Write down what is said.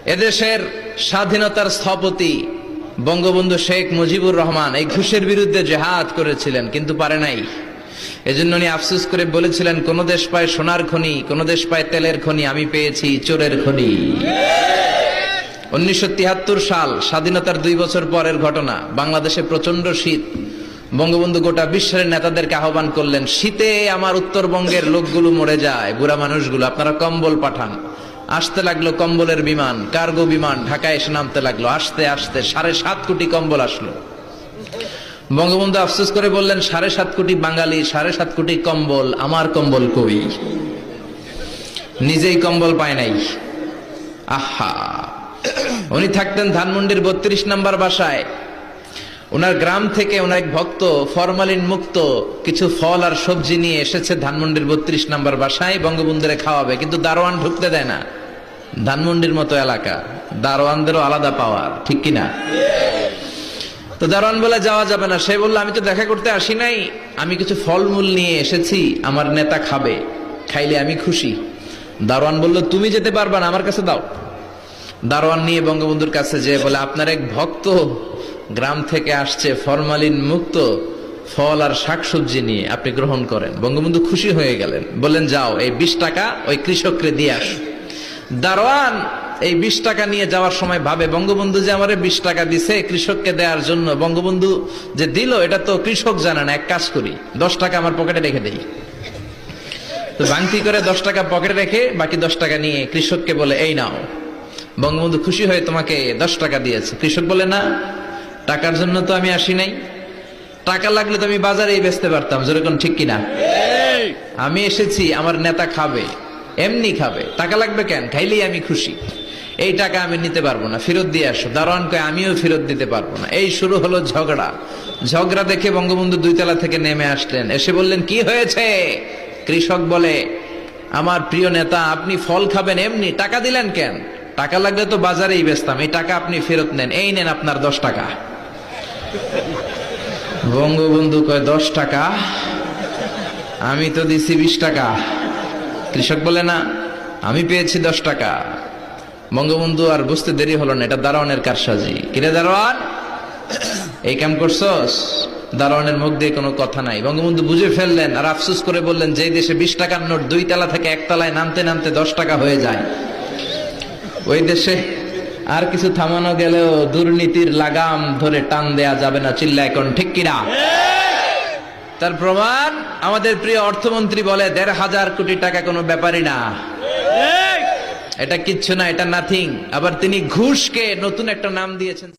এদেশের স্বাধীনতার স্থপতি বঙ্গবন্ধু শেখ মুজিবুর রহমান এই ঘুষের বিরুদ্ধে জেহাদ করেছিলেন, কিন্তু পারে নাই। এজন্য উনি আফসোস করে বলেছিলেন, কোন দেশ পায় সোনার খনি, কোন দেশ পায় তেলের খনি, আমি পেয়েছি চোরের খনি। 1973 সাল, স্বাধীনতার 2 বছর পরের ঘটনা। বাংলাদেশে প্রচন্ড শীত। বঙ্গবন্ধু গোটা বিশ্বের নেতাদেরকে আহ্বান করলেন, শীতে আমার উত্তরবঙ্গের লোকগুলো মরে যায়, বুড়া মানুষগুলো, আপনারা কম্বল পাঠান। আসতে লাগলো কম্বলের বিমান, কার্গো বিমান ঢাকায় এসে নামতে লাগলো। আসতে আসতে 7.5 কোটি কম্বল আসলো। বঙ্গবন্ধু আফসোস করে বললেন, 7.5 কোটি বাঙালি, 7.5 কোটি কম্বল, আমার কম্বল কই? নিজেই কম্বল পায় নাই। আহা! উনি থাকতেন ধানমন্ডির 32 নম্বর বাসায়। ওনার গ্রাম থেকে ওনার এক ভক্ত ফরমালিন মুক্ত কিছু ফল আর সবজি নিয়ে এসেছে ধানমন্ডির 32 নম্বর বাসায়, বঙ্গবন্ধুরে খাওয়াবে, কিন্তু দারোয়ান ঢুকতে দেয় না। ধানমন্ডির মতো এলাকা, দারোয়ানদেরও আলাদা পাওয়ার, ঠিক কিনা? তো দারোয়ান বলে যাওয়া যাবে না। সে বলল, আমি তো দেখা করতে আসি নাই, আমি কিছু ফলমূল নিয়ে এসেছি, আমার নেতা খাবে, খাইলে আমি খুশি। দারোয়ান বলল, তুমি যেতে পারবা না, আমার কাছে দাও। দারোয়ান নিয়ে বঙ্গবন্ধুর কাছে যেয়ে বলে, আপনার এক ভক্ত গ্রাম থেকে আসছে ফরমালিন মুক্ত ফল আর শাকসবজি নিয়ে, আপনি গ্রহণ করেন। বঙ্গবন্ধু খুশি হয়ে গেলেন, বললেন, যাও এই 20 টাকা ওই কৃষককে দিয়ে আস। দারোয়ান এই 20 টাকা নিয়ে যাওয়ার সময় ভাবে, বঙ্গবন্ধু যে আমারে 20 টাকা দিছে কৃষককে দেওয়ার জন্য, বঙ্গবন্ধু যে দিল এটা তো কৃষক জানে না, এক কাজ করি 10 টাকা আমার পকেটে রেখে দেই। তো ভাঙতি করে 10 টাকা পকেটে রেখে বাকি 10 টাকা নিয়ে কৃষককে বলে, এই নাও। বঙ্গবন্ধু খুশি হয়ে তোমাকে 10 টাকা দিয়েছে। কৃষক বলে, না, টাকার জন্য তো আমি আসি নাই, টাকা লাগলে তো আমি বাজারেই বেচতে পারতাম, যেরকম, ঠিক কিনা? আমি এসেছি আমার নেতা খাবে, এমনি খাবে, টাকা লাগবে কেন? খাইলেই আমি খুশি। এই টাকা আমি নিতে পারবো না, ফেরত দিয়ে আসো। দারোয়ান কয়, আমিও ফেরত দিতে পারবো না। এই শুরু হলো ঝগড়া। ঝগড়া দেখে বঙ্গবন্ধু 2 তলা থেকে নেমে আসলেন, এসে বললেন, কি হয়েছে? কৃষক বলে, আমার প্রিয় নেতা, আপনি ফল খাবেন এমনি, টাকা দিলেন কেন? টাকা লাগলে তো বাজারেই বেচতাম, এই টাকা আপনি ফেরত নেন, এই নেন আপনার 10 টাকা। বঙ্গবন্ধু কয়, 10 টাকা? আমি তো দিছি 20 টাকা। কৃষক বলে, না, আমি পেয়েছি 10 টাকা। বঙ্গবন্ধু আর বুঝতে দেরি হলো না, এটা দারোয়ানের কারসাজি। কিরে দারোয়ান, এই কাম করছস? দারোয়ানের মুখ দিয়ে কোনো কথা নাই। বঙ্গবন্ধু বুঝে ফেললেন আর আফসোস করে বললেন, যে দেশে 20 টাকার নোট 2 তলা থেকে 1 তলায় নামতে নামতে 10 টাকা হয়ে যায়, ওই দেশে আর কিছু থামানো গেলেও দুর্নীতির লাগাম ধরে টান দেয়া যাবে না। চিল্লা এখন, ঠিক কিনা? তার প্রমাণ আমাদের প্রিয় অর্থমন্ত্রী বলে, 1,500 কোটি টাকা কোনো ব্যাপারই না, এটা কিচ্ছু না, এটা নাথিং। আবার তিনি ঘুষকে নতুন একটা নাম দিয়েছেন।